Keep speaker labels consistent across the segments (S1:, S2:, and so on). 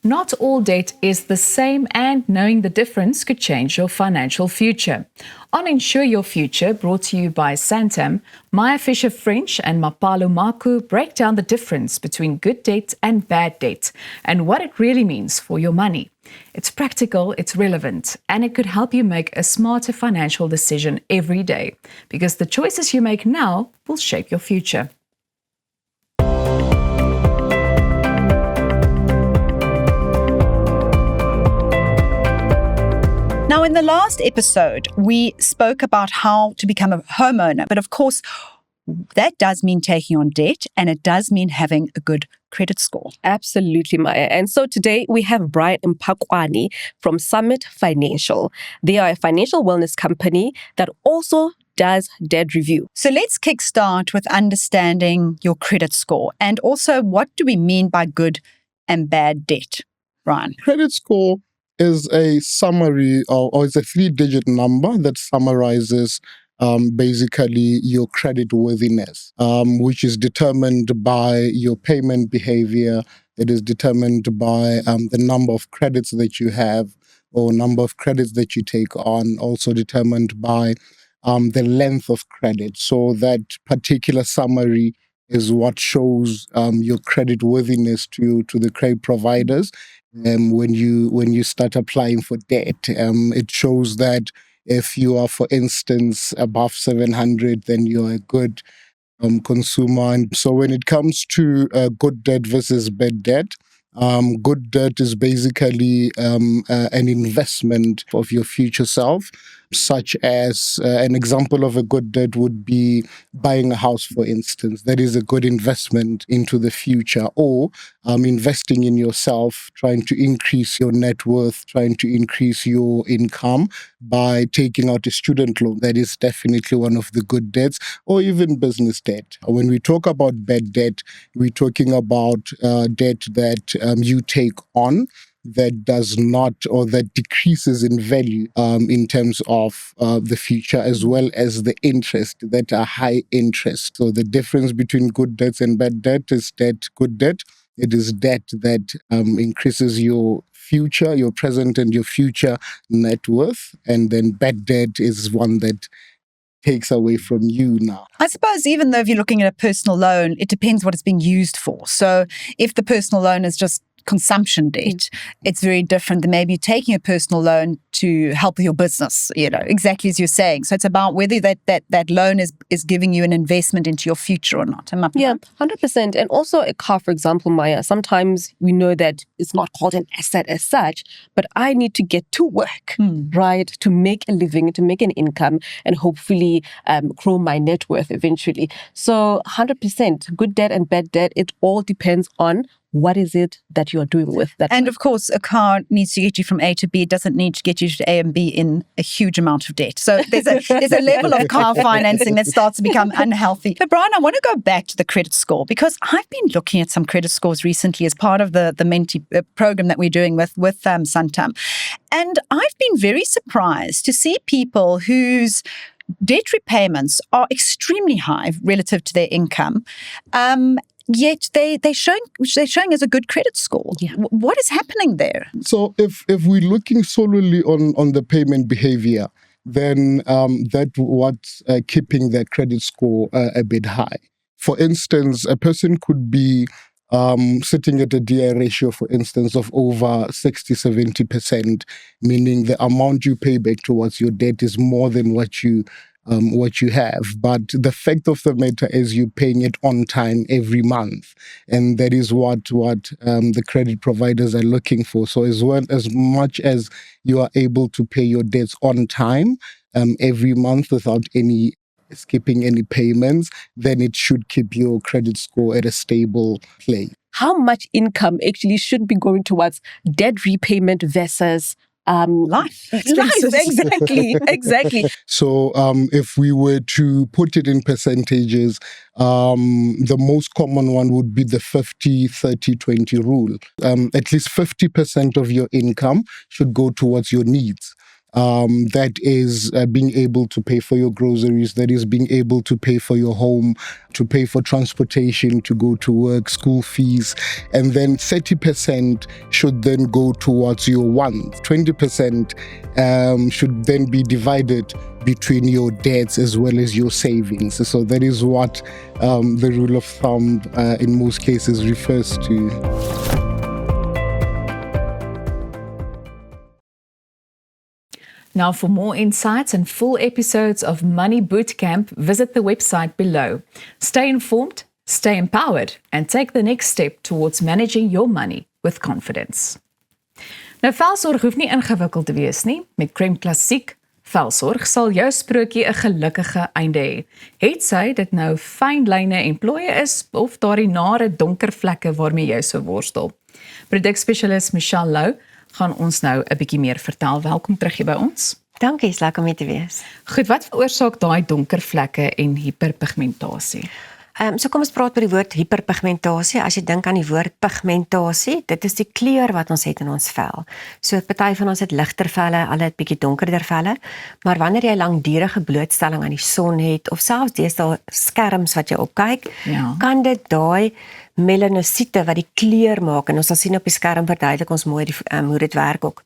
S1: Not all debt is the same, and knowing the difference could change your financial future. On Insure Your Future, brought to you by Santam, Maya Fisher-French and Mapalo Maku break down the difference between good debt and bad debt and what it really means for your money. It's practical, it's relevant, and it could help you make a smarter financial decision every day, because the choices you make now will shape your future.
S2: Now, in the last episode, we spoke about how to become a homeowner. But of course, that does mean taking on debt, and it does mean having a good credit score.
S3: Absolutely, Maya. And so today we have Brian Mpakwani from Summit Financial. They are a financial wellness company that also does debt review.
S2: So let's kickstart with understanding your credit score, and also what do we mean by good and bad debt, Brian?
S4: Credit score is a summary or it's a 3-digit number that summarizes basically your credit worthiness, which is determined by your payment behavior. It is determined by the number of credits that you have or number of credits that you take on, also determined by the length of credit. So that particular summary is what shows your credit worthiness to the credit providers. When you start applying for debt, it shows that if you are, for instance, above 700, then you're a good consumer. And so when it comes to good debt versus bad debt, good debt is basically an investment of your future self, such as an example of a good debt would be buying a house, for instance. That is a good investment into the future, or investing in yourself, trying to increase your net worth, trying to increase your income by taking out a student loan. That is definitely one of the good debts, or even business debt. When we talk about bad debt, we're talking about debt that you take on that does not, or that decreases in value in terms of the future, as well as the interest that are high interest. So the difference between good debts and bad debt is that good debt, it is debt that increases your future, your present and your future net worth. And then bad debt is one that takes away from you now.
S2: I suppose even though if you're looking at a personal loan, it depends what it's being used for. So if the personal loan is just consumption debt, it's very different than maybe taking a personal loan to help with your business, exactly as you're saying. So it's about whether that loan is giving you an investment into your future or not.
S3: Yeah, 100%. And also a car, for example, Maya, sometimes we know that it's not called an asset as such, but I need to get to work, right, to make a living, to make an income, and hopefully grow my net worth eventually. So 100%, good debt and bad debt, it all depends on what is it that you're doing with that?
S2: And of course, a car needs to get you from A to B. It doesn't need to get you to A and B in a huge amount of debt. So there's a level of car financing that starts to become unhealthy. But Brian, I want to go back to the credit score, because I've been looking at some credit scores recently as part of the Menti program that we're doing with Santam. And I've been very surprised to see people whose debt repayments are extremely high relative to their income. Yet they're showing as a good credit score.
S3: Yeah.
S2: What is happening there?
S4: So if we're looking solely on the payment behavior, then that's what's keeping their credit score a bit high. For instance, a person could be sitting at a DI ratio, for instance, of over 60-70%, meaning the amount you pay back towards your debt is more than what you have. But the fact of the matter is you're paying it on time every month. And that is what the credit providers are looking for. So as much as you are able to pay your debts on time every month without skipping any payments, then it should keep your credit score at a stable place.
S3: How much income actually should be going towards debt repayment versus
S2: life,
S3: exactly.
S4: So if we were to put it in percentages, the most common one would be the 50-30-20 rule. At least 50% of your income should go towards your needs. that is being able to pay for your groceries, that is being able to pay for your home, to pay for transportation, to go to work, school fees, and then 30% should then go towards your wants. 20% should then be divided between your debts as well as your savings. So that is what the rule of thumb in most cases refers to.
S1: Now, for more insights and full episodes of Money Bootcamp, visit the website below. Stay informed, stay empowered, and take the next step towards managing your money with confidence. Nou, velsorg hoef nie ingewikkeld te wees nie. Met Crème Klassiek Velsorg sal jou sprokie 'n gelukkige einde hê. Het sy dit nou fyn lyne en plooie is of daardie nare donker vlekke waarmee jy so worstel. Produkspesialis Michelle Lou gaan ons nou 'n bietjie meer vertel. Welkom terug hier by ons.
S5: Dankie, is lekker om hier te wees.
S1: Goed, wat veroorsaak daai donker vlekke en hiperpigmentasie?
S5: So kom ons praat oor die woord hiperpigmentasie. As jy dink aan die woord pigmentasie, dit is die kleur wat ons het in ons vel. So party van ons het ligter velle, ander het bietjie donkerder velle, maar wanneer jy langdurige blootstelling aan die son het of selfs deesdae skerms wat jy opkyk, kan dit daai melanosiete wat die kleur maak, en ons sal sien op die skerm verduidelik ons mooi hoe dit werk ook.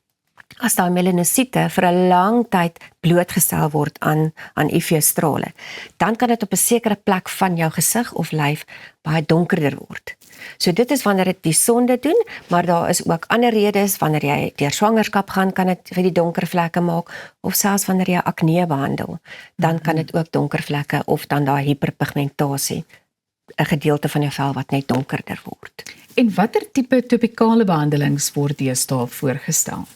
S5: As daai melanosiete vir 'n lang tyd blootgestel word aan UV-strale, dan kan dit op 'n sekere plek van jou gesig of lyf baie donkerder word. So dit is wanneer dit die son dit doen, maar daar is ook ander redes. Wanneer jy deur swangerskap gaan, kan dit vir die donker vlekke maak, of selfs wanneer jy akne behandel, dan kan dit ook donker vlekke of dan daai hiperpigmentasie, 'n gedeelte van jou vel wat net donkerder word.
S1: En watter tipe topikale behandelings word deesdae voorgestel?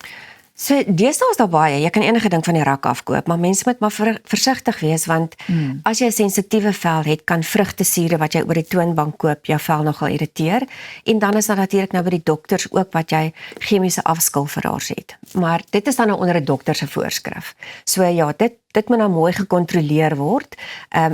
S5: So deesdae is daar baie, jy kan enige ding van die rak afkoop, maar mense moet maar versigtig wees, want as jy 'n sensitiewe vel het, kan vrugtesure wat jy oor die toonbank koop jou vel nogal irriteer, en dan is daar natuurlik nou by die dokters ook wat jy chemiese afskilferaars het, maar dit is dan nou onder 'n dokter se voorskrif. So ja, dit moet nou mooi gekontroleer word,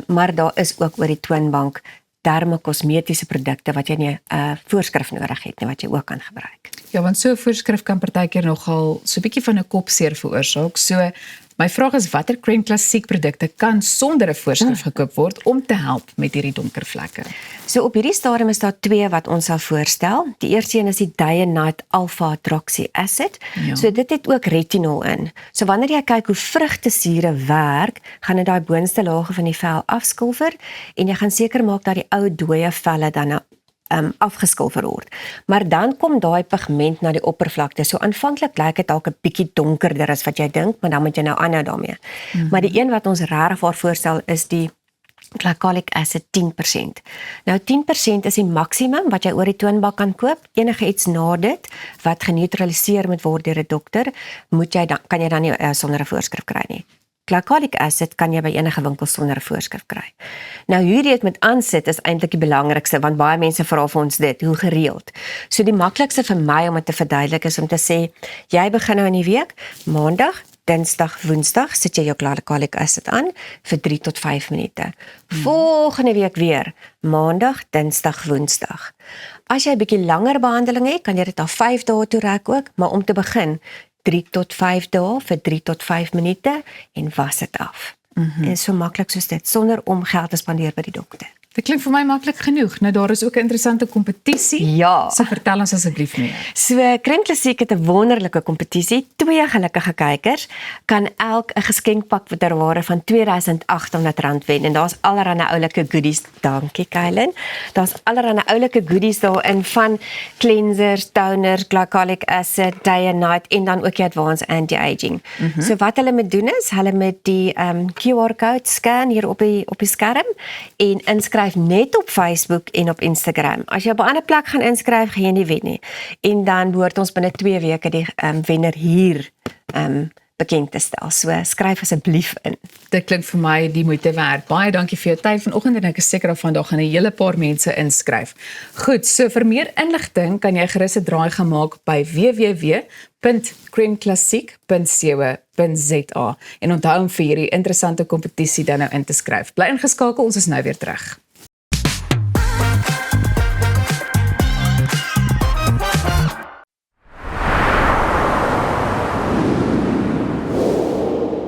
S5: maar daar is ook oor die toonbank dermokosmetiese produkte wat jy nie 'n voorskrif nodig het nie, wat jy ook kan gebruik.
S1: Ja, want so 'n voorskrif kan partykeer nogal so 'n bietjie van 'n kopseer veroorsaak. So my vraag is, watter Crème Klassiek produkte kan sonder 'n voorskrif gekoop word om te help met hierdie donker vlekke?
S5: So op hierdie stadium is daar 2 wat ons sal voorstel. Die eerste een is die Dianite Alpha Hydroxy Acid.
S1: Ja.
S5: So dit het ook retinol in. So wanneer jy kyk hoe vrugtesure werk, gaan dit daai boonste laag van die vel afskilfer, en jy gaan seker maak dat die ou dooie velle dan nou afgeskilfer word. Maar dan kom daai pigment na die oppervlakte. So aanvanklik lyk dit dalk 'n bietjie donkerder as wat jy dink, maar dan moet jy nou aanhou daarmee. Maar die een wat ons regtig voorstel is die glycolic acid 10%. Nou 10% is die maksimum wat jy oor die toonbank kan koop. Enige iets na dit wat geneutraliseer moet word deur 'n dokter, kan jy dan nie sonder 'n voorskrif kry nie. Glycolic acid kan jy by enige winkel sonder 'n voorskrif kry. Nou hoe jy dit met aansit is eintlik die belangrikste, want baie mense vra vir ons dit, hoe gereeld. So die maklikste vir my om dit te verduidelik is om te sê, jy begin nou in die week, Maandag, Dinsdag, Woensdag, sit jy jou glycolic acid aan vir 3 tot 5 minute. Volgende week weer, Maandag, Dinsdag, Woensdag. As jy 'n bietjie langer behandeling het, kan jy dit na 5 dae toe rek ook, maar om te begin, 3 tot 5 dae vir 3 tot 5 minute en was dit af. En so maklik soos dit, sonder om geld te spandeer by die dokter.
S1: Dit klink vir my maklik genoeg. Nou daar is ook 'n interessante kompetisie.
S5: Ja.
S1: So vertel ons asseblief meer.
S5: So Crème Klassiek het 'n wonderlike kompetisie. 2 gelukkige kykers kan elk 'n geskenkpak ter waarde van R2800 wen, en daar's allerlei oulike goodies. Dankie Kylen. Daar's allerlei oulike goodies daarin, van cleansers, toners, glycolic acid, Dianite en dan ook die advanced anti-aging. So wat hulle moet doen is, hulle moet die QR code scan hier op die skerm en inskryf net op Facebook en op Instagram. As jy op 'n ander plek gaan inskryf, gaan jy nie wen nie. En dan behoort ons binne 2 weke die wenner hier bekend te stel. So skryf asseblief in.
S1: Dit klink vir my die moeite werd. Baie dankie vir jou tyd vanoggend, en ek is seker daarvan daar gaan 'n hele paar mense inskryf. Goed, so vir meer inligting kan jy gerus 'n draai gemaak by www.crèmeklassiek.co.za en onthou om vir hierdie interessante kompetisie dan nou in te skryf. Bly ingeskakel, ons is nou weer terug.